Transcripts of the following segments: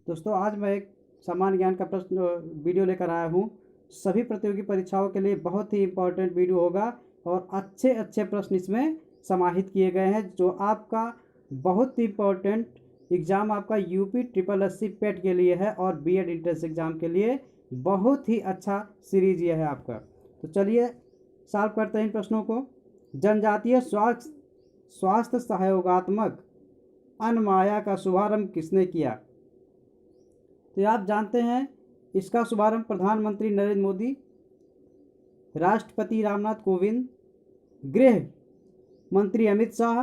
दोस्तों आज मैं एक सामान्य ज्ञान का प्रश्न वीडियो लेकर आया हूँ। सभी प्रतियोगी परीक्षाओं के लिए बहुत ही इम्पोर्टेंट वीडियो होगा और अच्छे अच्छे प्रश्न इसमें समाहित किए गए हैं जो आपका बहुत ही इम्पोर्टेंट एग्ज़ाम आपका यूपी ट्रिपल एससी पेट के लिए है और बीएड एंट्रेंस एग्ज़ाम के लिए बहुत ही अच्छा सीरीज ये है आपका। तो चलिए सॉल्व करते हैं इन प्रश्नों को। जनजातीय स्वास्थ्य सहयोगात्मक अनमाया का शुभारंभ किसने किया? तो आप जानते हैं इसका शुभारंभ प्रधानमंत्री नरेंद्र मोदी, राष्ट्रपति रामनाथ कोविंद, गृह मंत्री अमित शाह,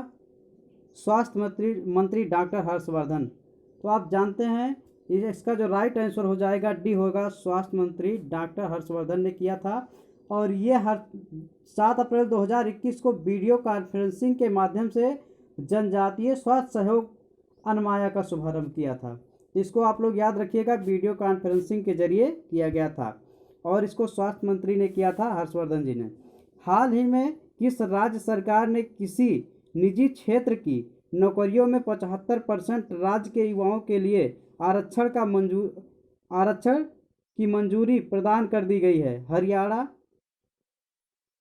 स्वास्थ्य मंत्री डॉक्टर हर्षवर्धन। तो आप जानते हैं इसका जो राइट आंसर हो जाएगा डी होगा, स्वास्थ्य मंत्री डॉक्टर हर्षवर्धन ने किया था। और ये 7 अप्रैल 2021 को वीडियो कॉन्फ्रेंसिंग के माध्यम से जनजातीय स्वास्थ्य सहयोग अनमाया का शुभारंभ किया था। इसको आप लोग याद रखिएगा, वीडियो कॉन्फ्रेंसिंग के जरिए किया गया था और इसको स्वास्थ्य मंत्री ने किया था, हर्षवर्धन जी ने। हाल ही में किस राज्य सरकार ने किसी निजी क्षेत्र की नौकरियों में 75% राज्य के युवाओं के लिए आरक्षण की मंजूरी प्रदान कर दी गई है? हरियाणा,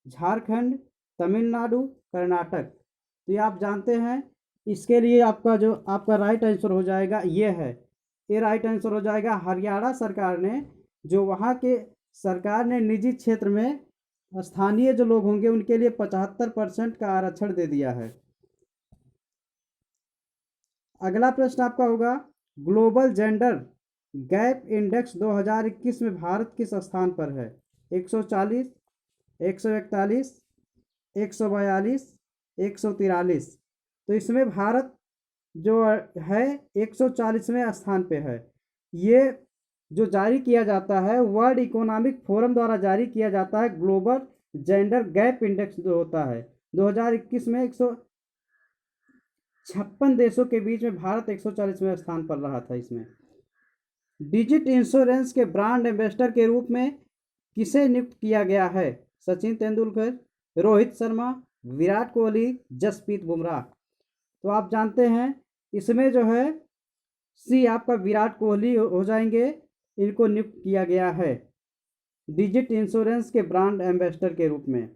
झारखंड, तमिलनाडु, कर्नाटक। तो ये आप जानते हैं इसके लिए आपका राइट आंसर हो जाएगा ये है, ये राइट आंसर हो जाएगा हरियाणा सरकार ने, जो वहाँ के सरकार ने निजी क्षेत्र में स्थानीय जो लोग होंगे उनके लिए 75% का आरक्षण दे दिया है। अगला प्रश्न आपका होगा, ग्लोबल जेंडर गैप इंडेक्स 2021 में भारत किस स्थान पर है? 140, 141, 142, 143। तो इसमें भारत जो है 140वें स्थान पे है। ये जो जारी किया जाता है वर्ल्ड इकोनॉमिक फोरम द्वारा जारी किया जाता है। ग्लोबल जेंडर गैप इंडेक्स जो होता है 2021 में 156 देशों के बीच में भारत 140वें स्थान पर रहा था। इसमें डिजिट इंश्योरेंस के ब्रांड एम्बेसडर के रूप में किसे नियुक्त किया गया है? सचिन तेंदुलकर, रोहित शर्मा, विराट कोहली, जसप्रीत बुमराह। तो आप जानते हैं इसमें जो है सी आपका विराट कोहली हो जाएंगे, इनको नियुक्त किया गया है डिजिट इंश्योरेंस के ब्रांड एम्बेसडर के रूप में।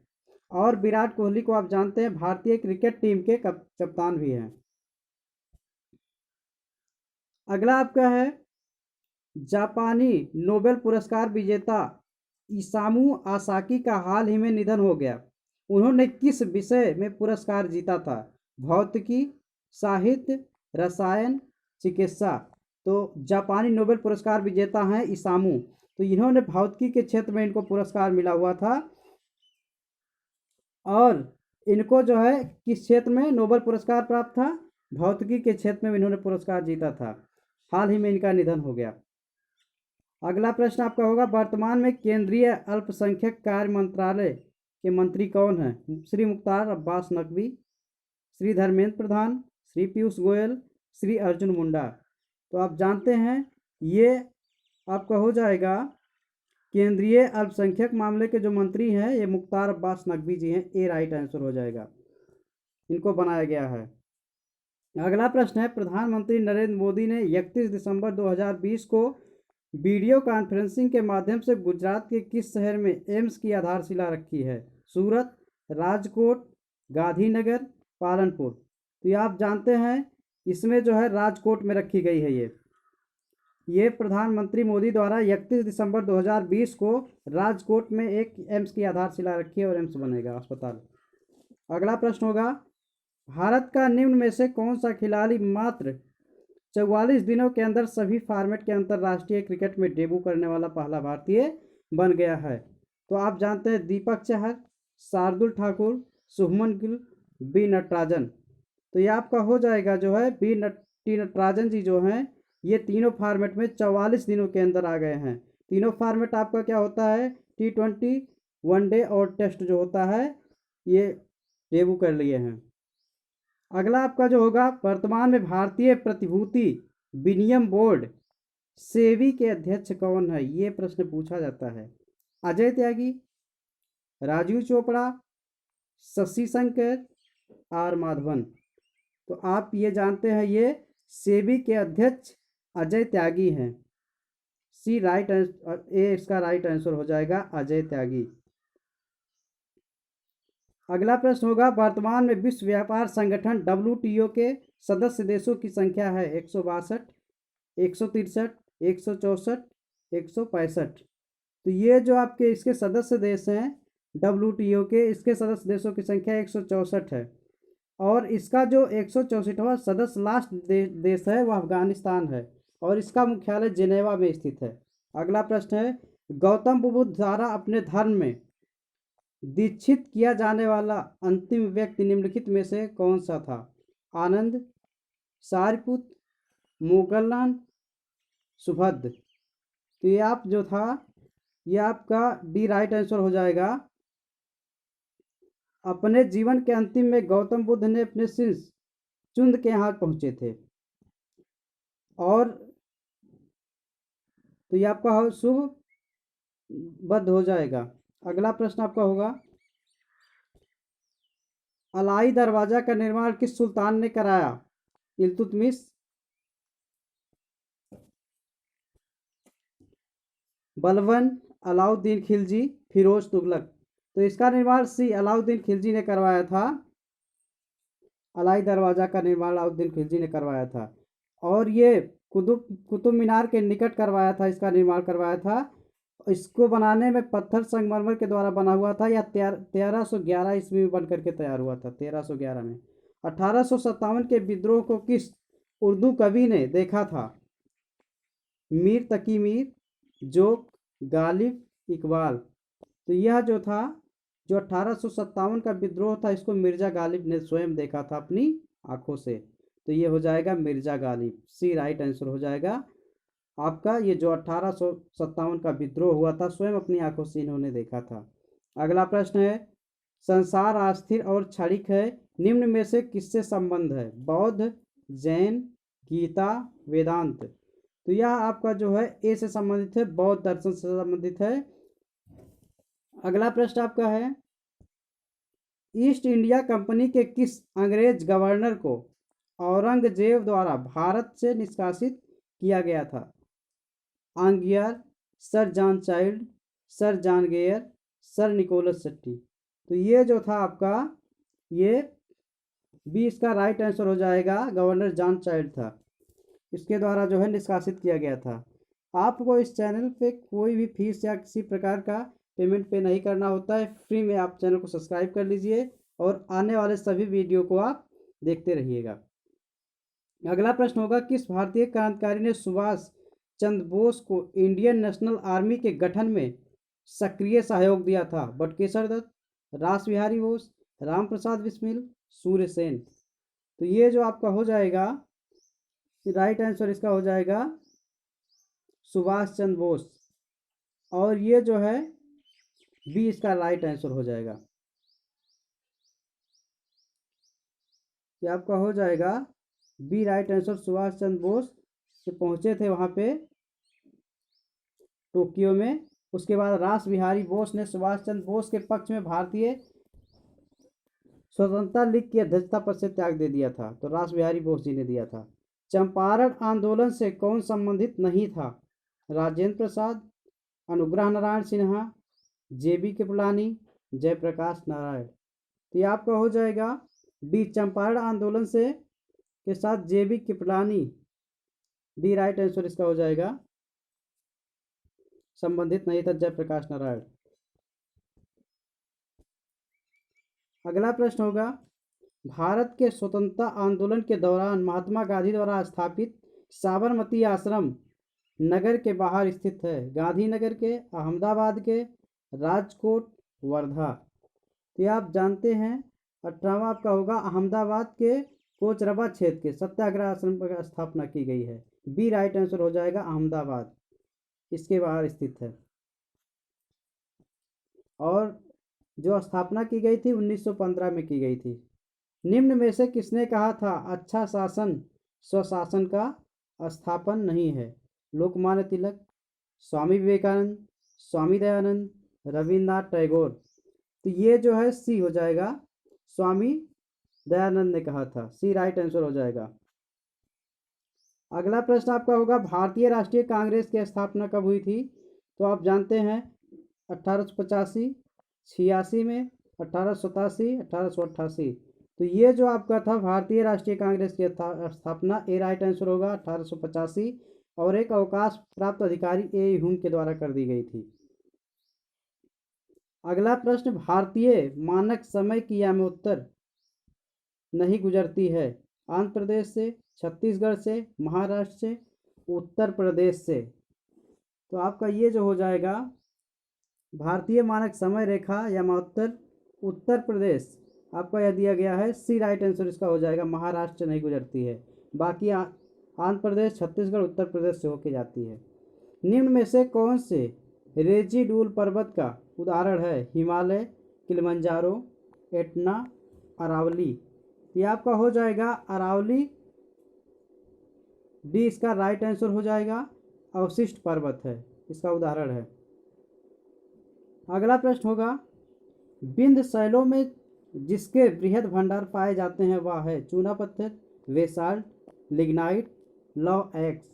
और विराट कोहली को आप जानते हैं भारतीय क्रिकेट टीम के कप्तान भी हैं। अगला आपका है, जापानी नोबेल पुरस्कार विजेता इसामू आसाकी का हाल ही में निधन हो गया। उन्होंने किस विषय में पुरस्कार जीता था? भौतिकी, साहित्य, रसायन, चिकित्सा। तो जापानी नोबेल पुरस्कार विजेता हैं इसामू, तो इन्होंने भौतिकी के क्षेत्र में इनको पुरस्कार मिला हुआ था। और इनको जो है किस क्षेत्र में नोबेल पुरस्कार प्राप्त था? भौतिकी के क्षेत्र में इन्होंने पुरस्कार जीता था। हाल ही में इनका निधन हो गया। अगला प्रश्न आपका होगा, वर्तमान में केंद्रीय अल्पसंख्यक कार्य मंत्रालय के मंत्री कौन हैं? श्री मुख्तार अब्बास नकवी, श्री धर्मेंद्र प्रधान, श्री पीयूष गोयल, श्री अर्जुन मुंडा। तो आप जानते हैं ये आपका हो जाएगा केंद्रीय अल्पसंख्यक मामले के जो मंत्री हैं ये मुख्तार अब्बास नकवी जी हैं, ए राइट आंसर हो जाएगा, इनको बनाया गया है। अगला प्रश्न है, प्रधानमंत्री नरेंद्र मोदी ने 31 दिसंबर 2020 को वीडियो कॉन्फ्रेंसिंग के माध्यम से गुजरात के किस शहर में एम्स की आधारशिला रखी है? सूरत, राजकोट, गांधीनगर, पालनपुर। तो ये आप जानते हैं इसमें जो है राजकोट में रखी गई है। ये प्रधानमंत्री मोदी द्वारा 31 दिसंबर 2020 को राजकोट में एक एम्स की आधारशिला रखी है और एम्स बनेगा अस्पताल। अगला प्रश्न होगा, भारत का निम्न में से कौन सा खिलाड़ी मात्र 44 दिनों के अंदर सभी फॉर्मेट के अंतर्राष्ट्रीय क्रिकेट में डेब्यू करने वाला पहला भारतीय बन गया है? तो आप जानते हैं दीपक चहर, शार्दुल ठाकुर, शुभमन गिल, बी नटराजन। तो ये आपका हो जाएगा जो है बी नटराजन जी जो हैं ये तीनों फॉर्मेट में 44 दिनों के अंदर आ गए हैं। तीनों फॉर्मेट आपका क्या होता है? T20, वनडे और टेस्ट जो होता है ये डेब्यू कर लिए हैं। अगला आपका जो होगा, वर्तमान में भारतीय प्रतिभूति विनियम बोर्ड सेबी के अध्यक्ष कौन है? ये प्रश्न पूछा जाता है। अजय त्यागी, राजीव चोपड़ा, शशि शंकर, आर माधवन। तो आप ये जानते हैं ये सेबी के अध्यक्ष अजय त्यागी हैं। सी राइट आंसर, ए इसका राइट आंसर हो जाएगा अजय त्यागी। अगला प्रश्न होगा, वर्तमान में विश्व व्यापार संगठन WTO के सदस्य देशों की संख्या है 162, 163, 164, 165। तो ये जो आपके इसके सदस्य देश हैं WTO के, इसके सदस्य देशों की संख्या 164 है। और इसका जो 164वां सदस्य लास्ट देश है वह अफगानिस्तान है और इसका मुख्यालय जिनेवा में स्थित है। अगला प्रश्न है, गौतम बुद्ध द्वारा अपने धर्म में दीक्षित किया जाने वाला अंतिम व्यक्ति निम्नलिखित में से कौन सा था? आनंद, सारिपुत, मोगललान, सुभद्र। तो ये आप जो था ये आपका डी राइट आंसर हो जाएगा। अपने जीवन के अंतिम में गौतम बुद्ध ने अपने शिष्य चुंद के यहाँ पहुँचे थे और तो ये आपका शुभ बद्ध हो जाएगा। अगला प्रश्न आपका होगा, अलाई दरवाजा का निर्माण किस सुल्तान ने कराया? इल्तुतमिश, बलबन, अलाउद्दीन खिलजी, फिरोज तुगलक। तो इसका निर्माण सी अलाउद्दीन खिलजी ने करवाया था। अलाई दरवाजा का निर्माण अलाउद्दीन खिलजी ने करवाया था और ये कुतुब मीनार के निकट करवाया था, इसका निर्माण करवाया था। इसको बनाने में पत्थर संगमरमर के द्वारा बना हुआ था। यह 1311 ईस्वी में बन करके तैयार हुआ था, 1311 में। 1857 के विद्रोह को किस उर्दू कवि ने देखा था? मीर तकी मीर, जोक, गालिब, इकबाल। तो यह जो था जो 1857 का विद्रोह था इसको मिर्जा गालिब ने स्वयं देखा था अपनी आंखों से। तो ये हो जाएगा मिर्जा गालिब, सी राइट आंसर हो जाएगा आपका। ये जो 1857 का विद्रोह हुआ था स्वयं अपनी आंखों से इन्होंने देखा था। अगला प्रश्न है, संसार अस्थिर और क्षणिक है, निम्न में से किससे संबंध है? बौद्ध, जैन, गीता, वेदांत। तो यह आपका जो है ए से संबंधित है, बौद्ध दर्शन से संबंधित है। अगला प्रश्न आपका है, ईस्ट इंडिया कंपनी के किस अंग्रेज गवर्नर को औरंगजेब द्वारा भारत से निष्कासित किया गया था? Aungier, sir John Child, sir John Gayer, sir Nicholas सेट्टी। तो ये जो था आपका ये बी इसका राइट आंसर हो जाएगा, गवर्नर जॉन चाइल्ड था, इसके द्वारा जो है निष्कासित किया गया था। आपको इस चैनल पे कोई भी फीस या किसी प्रकार का पेमेंट पे नहीं करना होता है, फ्री में आप चैनल को सब्सक्राइब कर लीजिए और आने वाले सभी वीडियो को आप देखते रहिएगा। अगला प्रश्न होगा, किस भारतीय क्रांतिकारी ने सुभाष चंद्र बोस को इंडियन नेशनल आर्मी के गठन में सक्रिय सहयोग दिया था? बटुकेश्वर दत्त, रास बिहारी बोस, राम प्रसाद बिस्मिल, सूर्य सेन। तो ये जो आपका हो जाएगा राइट आंसर इसका हो जाएगा सुभाष चंद्र बोस और ये जो है बी इसका राइट आंसर हो जाएगा। ये आपका हो जाएगा B right answer, Subhash Chandra Bose से पहुंचे थे वहां पे टोक्यो में। उसके बाद रास बिहारी बोस ने सुभाष चंद्र बोस के पक्ष में भारतीय स्वतंत्रता लीग की अध्यक्षता पद से त्याग दे दिया था, तो रास बिहारी बोस जी ने दिया था। चंपारण आंदोलन से कौन संबंधित नहीं था? राजेंद्र प्रसाद, अनुग्रह नारायण सिन्हा, JB कृपलानी, जयप्रकाश नारायण। तो ये आपका हो जाएगा डी, चंपारण आंदोलन से के साथ JB Kripalani, D right answer इसका हो जाएगा, संबंधित नहीं था जयप्रकाश नारायण। अगला प्रश्न होगा, भारत के स्वतंत्रता आंदोलन के दौरान महात्मा गांधी द्वारा स्थापित साबरमती आश्रम नगर के बाहर स्थित है? गांधीनगर के, अहमदाबाद के, राजकोट, वर्धा। तो ये आप जानते हैं 18वां आपका होगा अहमदाबाद के कोचरबा क्षेत्र के सत्याग्रह आश्रम पर स्थापना की गई है। बी राइट आंसर हो जाएगा, अहमदाबाद इसके बाहर स्थित है। और जो स्थापना की गई थी 1915 में की गई थी। निम्न में से किसने कहा था अच्छा शासन स्वशासन का स्थापन नहीं है? लोकमान्य तिलक, स्वामी विवेकानंद, स्वामी दयानंद, रविन्द्रनाथ टैगोर। तो ये जो है सी हो जाएगा, स्वामी दयानंद ने कहा था, सी राइट आंसर हो जाएगा। अगला प्रश्न आपका होगा, भारतीय राष्ट्रीय कांग्रेस की स्थापना कब हुई थी? तो आप जानते हैं 1885, 86 में, 1887, 1888। तो ये जो आपका था भारतीय राष्ट्रीय कांग्रेस की स्थापना, ए राइट आंसर होगा 1885, और एक अवकाश प्राप्त अधिकारी ए ह्यूम के द्वारा कर दी गई थी। अगला प्रश्न, भारतीय मानक समय की यामोत्तर नहीं गुजरती है? आंध्र प्रदेश से, छत्तीसगढ़ से, महाराष्ट्र से, उत्तर प्रदेश से। तो आपका ये जो हो जाएगा, भारतीय मानक समय रेखा यामोत्तर उत्तर प्रदेश आपका यह दिया गया है, सी राइट आंसर इसका हो जाएगा, महाराष्ट्र से नहीं गुजरती है। बाकी आंध्र प्रदेश, छत्तीसगढ़, उत्तर प्रदेश से होके जाती है। निम्न में से कौन से रेजिडुअल पर्वत का उदाहरण है? Himalaya, Kilimanjaro, Etna, Aravalli. ये आपका हो जाएगा अरावली, डी इसका राइट आंसर हो जाएगा। अवशिष्ट पर्वत है, इसका उदाहरण है। अगला प्रश्न होगा, विंध्य शैलों में जिसके बृहद भंडार पाए जाते हैं वह है? चूना पत्थर, बेसाल्ट, लिग्नाइट, लौह एक्स।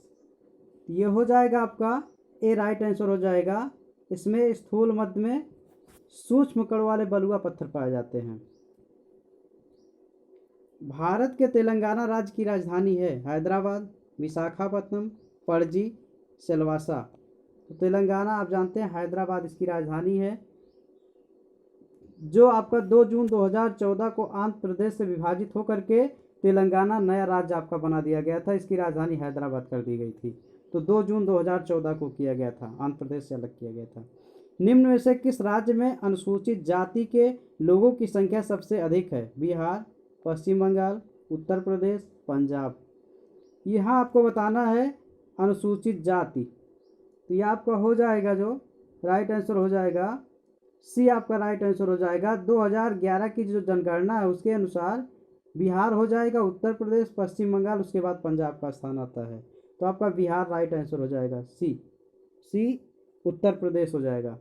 ये हो जाएगा आपका ए राइट आंसर हो जाएगा। इसमें स्थूल मध्य में सूक्ष्म कण वाले बलुआ पत्थर पाए जाते हैं। भारत के तेलंगाना राज्य की राजधानी है? हैदराबाद, विशाखापत्तनम, पणजी, सिलवासा। तो तेलंगाना आप जानते हैं हैदराबाद इसकी राजधानी है। जो आपका 2 जून 2014 को आंध्र प्रदेश से विभाजित होकर के तेलंगाना नया राज्य आपका बना दिया गया था, इसकी राजधानी हैदराबाद कर दी गई थी। तो 2 जून 2014 को किया गया था, आंध्र प्रदेश से अलग किया गया था। निम्न में से किस राज्य में अनुसूचित जाति के लोगों की संख्या सबसे अधिक है? बिहार, पश्चिम बंगाल, उत्तर प्रदेश, पंजाब। यहाँ आपको बताना है अनुसूचित जाति। तो ये आपका हो जाएगा, जो राइट आंसर हो जाएगा सी आपका राइट आंसर हो जाएगा। 2011 की जो जनगणना है उसके अनुसार बिहार हो जाएगा, उत्तर प्रदेश, पश्चिम बंगाल, उसके बाद पंजाब का स्थान आता है। तो आपका बिहार राइट आंसर हो जाएगा, सी उत्तर प्रदेश हो जाएगा।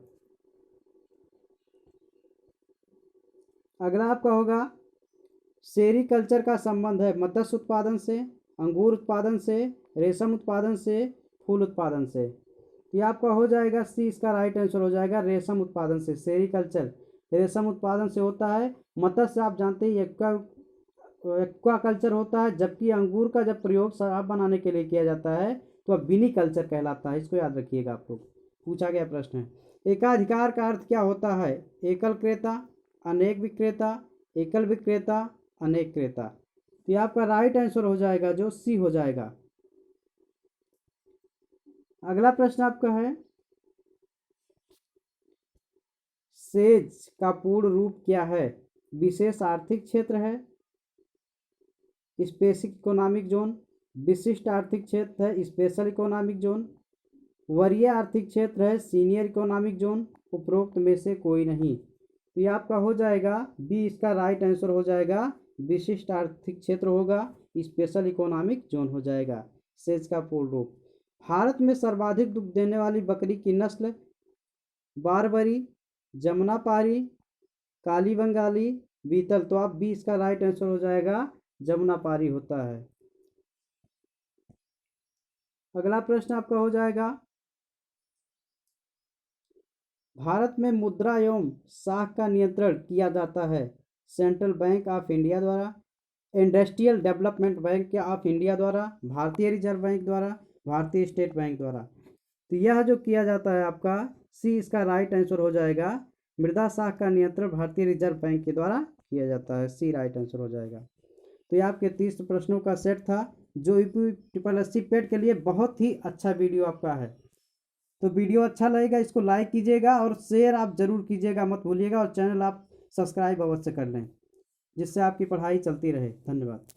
अगला आपका होगा, सेरीकल्चर का संबंध है मत्स्य उत्पादन से, अंगूर उत्पादन से, रेशम उत्पादन से, फूल उत्पादन से। ये आपका हो जाएगा सी इसका राइट आंसर हो जाएगा, रेशम उत्पादन से। सेरीकल्चर रेशम उत्पादन से होता है। मत्स्य आप जानते ही एक्वाकल्चर होता है, जबकि अंगूर का जब प्रयोग शराब बनाने के लिए किया जाता है तो वह विनिकल्चर कहलाता है। इसको याद रखिएगा, आपको पूछा गया प्रश्न है। एकाधिकार का अर्थ क्या होता है? एकल क्रेता, अनेक विक्रेता, एकल विक्रेता, अनेक क्रेता। तो आपका राइट आंसर हो जाएगा जो सी हो जाएगा। अगला प्रश्न आपका है, सेज का पूर्ण रूप क्या है? विशेष आर्थिक क्षेत्र है, स्पेसिफिक इकोनॉमिक जोन, विशिष्ट आर्थिक क्षेत्र है, स्पेशल इकोनॉमिक जोन, वरीय आर्थिक क्षेत्र है, सीनियर इकोनॉमिक जोन, उपरोक्त में से कोई नहीं। तो ये आपका हो जाएगा बी इसका राइट आंसर हो जाएगा, विशिष्ट आर्थिक क्षेत्र होगा, स्पेशल इकोनॉमिक जोन हो जाएगा। सेज का पूर्ण रूप। भारत में सर्वाधिक दुग्ध देने वाली बकरी की नस्ल? बारबरी, जमुनापारी, काली बंगाली, बीतल। तो आप बी इसका राइट आंसर हो जाएगा, जमुनापारी होता है। अगला प्रश्न आपका हो जाएगा, भारत में मुद्रा एवं साख का नियंत्रण किया जाता है? सेंट्रल बैंक ऑफ इंडिया द्वारा, industrial development bank of India द्वारा, भारतीय रिजर्व बैंक द्वारा, भारतीय स्टेट बैंक द्वारा। तो यह जो किया जाता है आपका सी इसका राइट आंसर हो जाएगा, मृदा साख का नियंत्रण भारतीय रिजर्व बैंक के द्वारा किया जाता है। सी राइट आंसर हो जाएगा। तो ये आपके 30 प्रश्नों का सेट था, जो यूपीएससी पेट के लिए बहुत ही अच्छा वीडियो आपका है। तो वीडियो अच्छा लगेगा इसको लाइक कीजिएगा और शेयर आप ज़रूर कीजिएगा, मत भूलिएगा। और चैनल आप सब्सक्राइब अवश्य कर लें, जिससे आपकी पढ़ाई चलती रहे। धन्यवाद।